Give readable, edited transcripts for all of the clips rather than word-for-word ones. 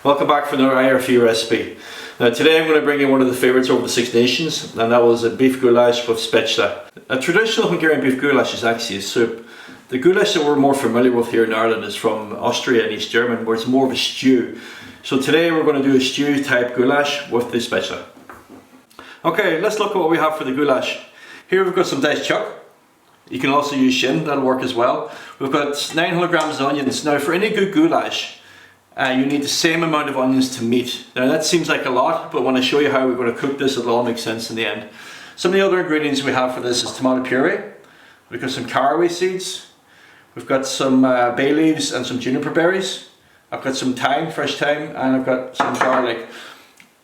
Welcome back for another IRFU recipe. Now today I'm going to bring in one of the favourites over the Six Nations, and that was a beef goulash with specula. A traditional Hungarian beef goulash is actually a soup. The goulash that we're more familiar with here in Ireland is from Austria and East Germany, where it's more of a stew. So today we're going to do a stew type goulash with the specula. Okay, let's look at what we have for the goulash. Here we've got some diced chuck. You can also use shin, that'll work as well. We've got 900 grams of onions. Now for any good goulash, you need the same amount of onions to meat. Now that seems like a lot, but when I show you how we're going to cook this, it'll all make sense in the end. Some of the other ingredients we have for this is tomato puree. We've got some caraway seeds. We've got some bay leaves and some juniper berries. I've got some thyme, fresh thyme, and I've got some garlic.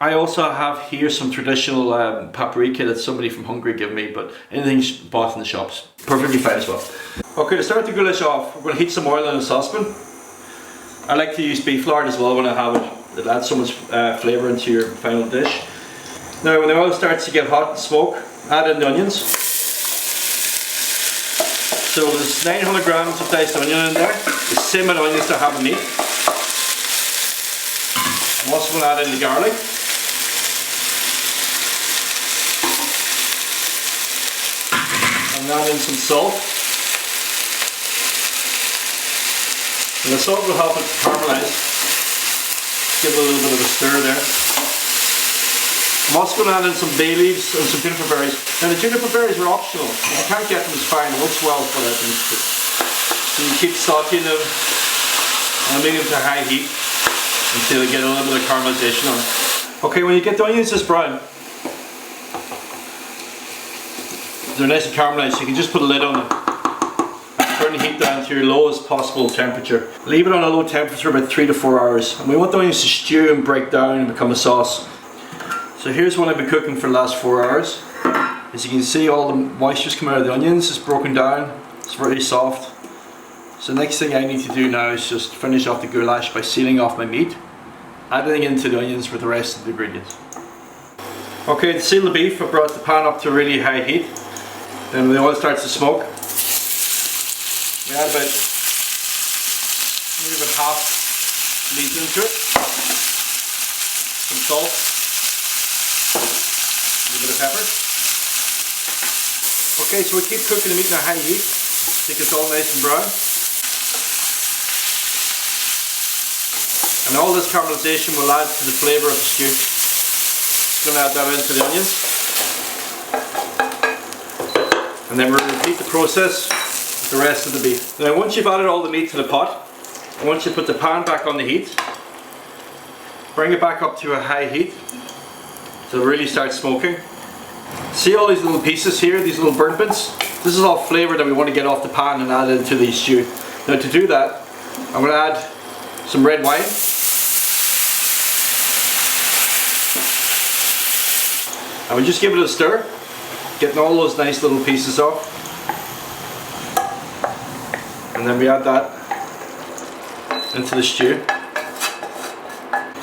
I also have here some traditional paprika that somebody from Hungary gave me, but anything's bought in the shops. Perfectly fine as well. Okay, to start the goulash off, we're going to heat some oil in a saucepan. I like to use beef lard as well when I have it. It adds so much flavour into your final dish. Now when the oil starts to get hot and smoke, add in the onions. So there's 900 grams of diced onion in there, the same amount of onions to have in meat. I'm also going to add in the garlic. And add in some salt. And the salt will help it caramelise. Give it a little bit of a stir there. I'm also going to add in some bay leaves and some juniper berries. Now the juniper berries are optional. If you can't get them, it's fine. It works well for that. So you keep sauteing them and medium to high heat until you get a little bit of caramelization on it. Okay, when you get the onions this brown, they're nice and caramelized, so you can just put a lid on them. Turn the heat down to your lowest possible temperature. Leave it on a low temperature for about 3 to 4 hours. And we want the onions to stew and break down and become a sauce. So here's what I've been cooking for the last 4 hours. As you can see, all the moisture's come out of the onions. It's broken down. It's very soft. So the next thing I need to do now is just finish off the goulash by sealing off my meat, adding into the onions with the rest of the ingredients. Okay, to seal the beef, I brought the pan up to a really high heat. Then when the oil starts to smoke, we add about maybe about half meat into it, some salt, a little bit of pepper. Okay, so we keep cooking the meat in a high heat, till it's all nice and brown. And all this caramelization will add to the flavour of the stew. Just going to add that into the onions. And then we'll repeat the process the rest of the beef. Now once you've added all the meat to the pot, and once you put the pan back on the heat, bring it back up to a high heat so it really starts smoking. See all these little pieces here, these little burnt bits? This is all flavour that we want to get off the pan and add into the stew. Now to do that, I'm going to add some red wine. And we just give it a stir, getting all those nice little pieces off. And then we add that into the stew,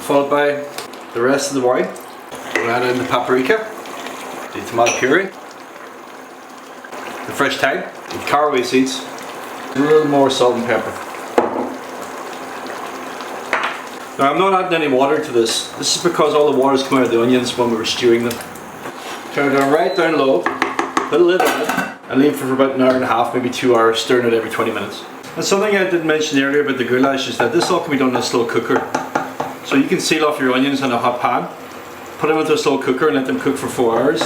followed by the rest of the wine. We'll add in the paprika, the tomato puree, the fresh thyme, the caraway seeds, a little more salt and pepper. Now I'm not adding any water to this. This is because all the water's come out of the onions when we were stewing them. Turn it down right down low, put a lid on it, and leave it for about an hour and a half, maybe 2 hours, stirring it every 20 minutes. And something I didn't mention earlier about the goulash is that this all can be done in a slow cooker. So you can seal off your onions in a hot pan, put them into a slow cooker and let them cook for 4 hours.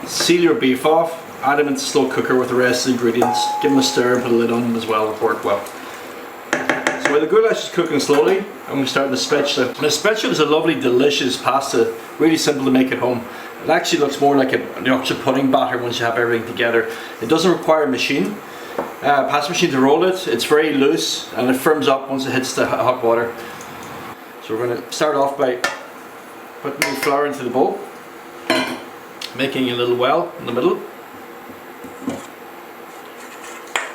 Seal your beef off, add them into a slow cooker with the rest of the ingredients, give them a stir and put a lid on them as well, it'll work well. So while the goulash is cooking slowly, I'm going to start the specula. The specula is a lovely, delicious pasta, really simple to make at home. It actually looks more like an Yorkshire pudding batter once you have everything together. It doesn't require a machine, pasta machine to roll it. It's very loose and it firms up once it hits the hot water. So we're going to start off by putting the flour into the bowl, making a little well in the middle,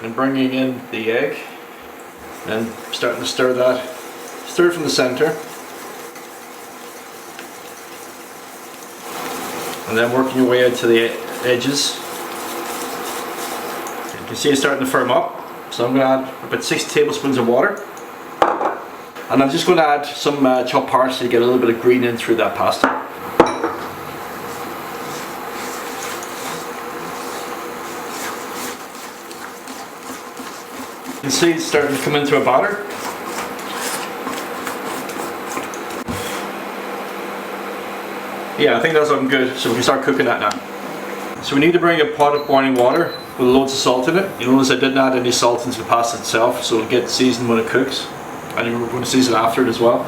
and bringing in the egg and starting to stir that. Stir it from the centre. And then working your way out to the edges. You can see it's starting to firm up. So I'm going to add about 6 tablespoons of water. And I'm just going to add some chopped parsley to get a little bit of green in through that pasta. You can see it's starting to come into a batter. Yeah, I think that's looking good, so we can start cooking that now. So we need to bring a pot of boiling water with loads of salt in it. You notice I didn't add any salt into the pasta itself, so it'll get seasoned when it cooks. And we're going to season it after it as well.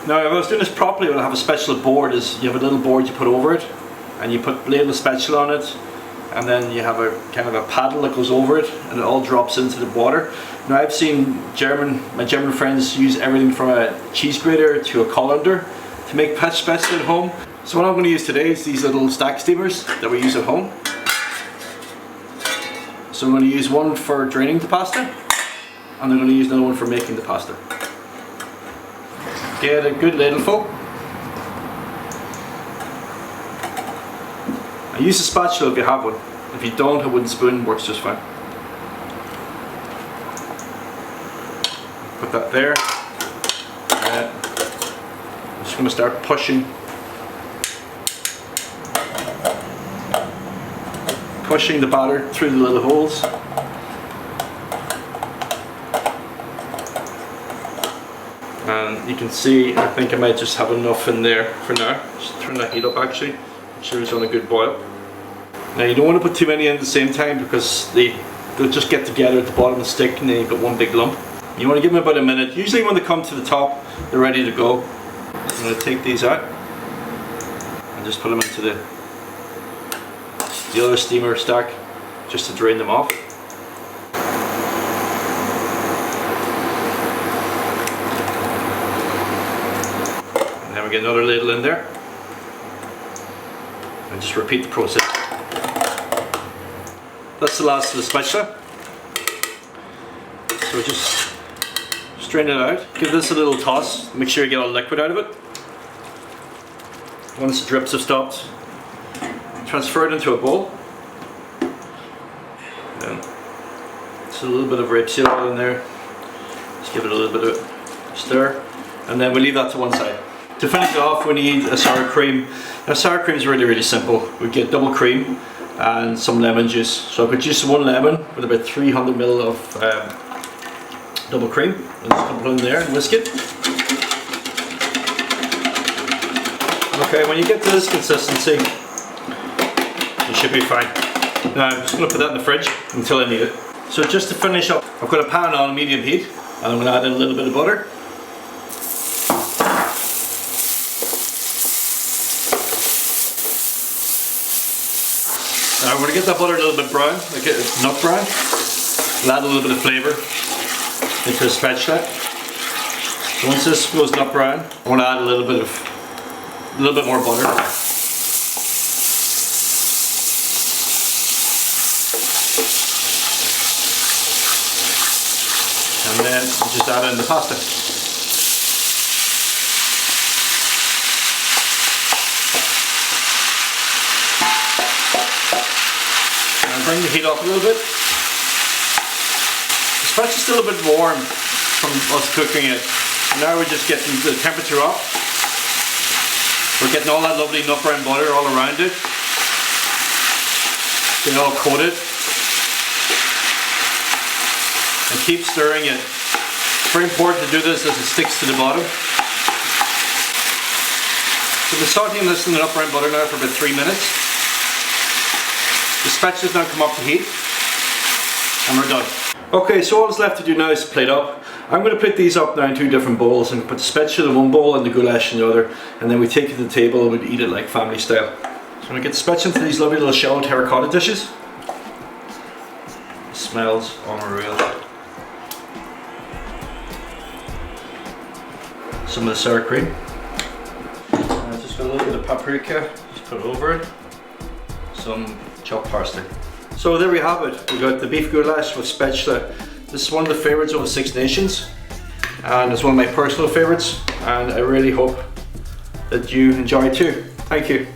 Now, if I was doing this properly, what I have a spatula board is you have a little board you put over it, and you put blade of spatula on it, and then you have a kind of a paddle that goes over it, and it all drops into the water. Now, I've seen my German friends use everything from a cheese grater to a colander to make spatula at home. So what I'm going to use today is these little stack steamers that we use at home. So I'm going to use one for draining the pasta, and I'm going to use another one for making the pasta. Get a good ladleful. I use a spatula if you have one. If you don't, a wooden spoon works just fine. Put that there. I'm just going to start pushing the batter through the little holes. And you can see, I think I might just have enough in there for now. Just turn that heat up actually. Make sure it's on a good boil. Now you don't want to put too many in at the same time because they'll just get together at the bottom and stick, and then you've got one big lump. You want to give them about a minute. Usually when they come to the top, they're ready to go. I'm going to take these out and just put them into the other steamer stack just to drain them off. And then we get another ladle in there and just repeat the process. That's the last of the spatula. So just strain it out, give this a little toss, make sure you get all the liquid out of it. Once the drips have stopped, transfer it into a bowl. Then just a little bit of rapeseed oil in there. Just give it a little bit of stir, and then we leave that to one side. To finish it off, we need a sour cream. Now, sour cream is really simple. We get double cream and some lemon juice. So I could juice one lemon with about 300 ml of double cream. And just put it in there and whisk it. Okay, when you get to this consistency, you should be fine. Now I'm just going to put that in the fridge until I need it. So just to finish up, I've got a pan on medium heat, and I'm going to add in a little bit of butter. Now I'm going to get that butter a little bit brown, like it's nut brown. I'll add a little bit of flavour into a spatula. So once this goes nut brown, I want to add a little bit more butter. And then just add in the pasta. And bring the heat up a little bit. The spatula's still a bit warm from us cooking it. Now we're just getting the temperature up. We're getting all that lovely nut brown butter all around it. Getting it all coated. And keep stirring it. It's very important to do this as it sticks to the bottom. So we're sauteing this in the nut brown butter now for about 3 minutes. The spatula's now come up to heat, and we're done. Okay, so all that's left to do now is plate up. I'm going to plate these up now in 2 different bowls, and put the spatula in one bowl and the goulash in the other, and then we take it to the table and we eat it like family style. So I'm going to get the spatula into these lovely little shell terracotta dishes. It smells unreal. Some of the sour cream. I've just got a little bit of paprika, just put it over it. Some chopped parsley. So there we have it. We got the beef goulash with spatula. This is one of the favourites of the Six Nations, and it's one of my personal favourites, and I really hope that you enjoy it too. Thank you.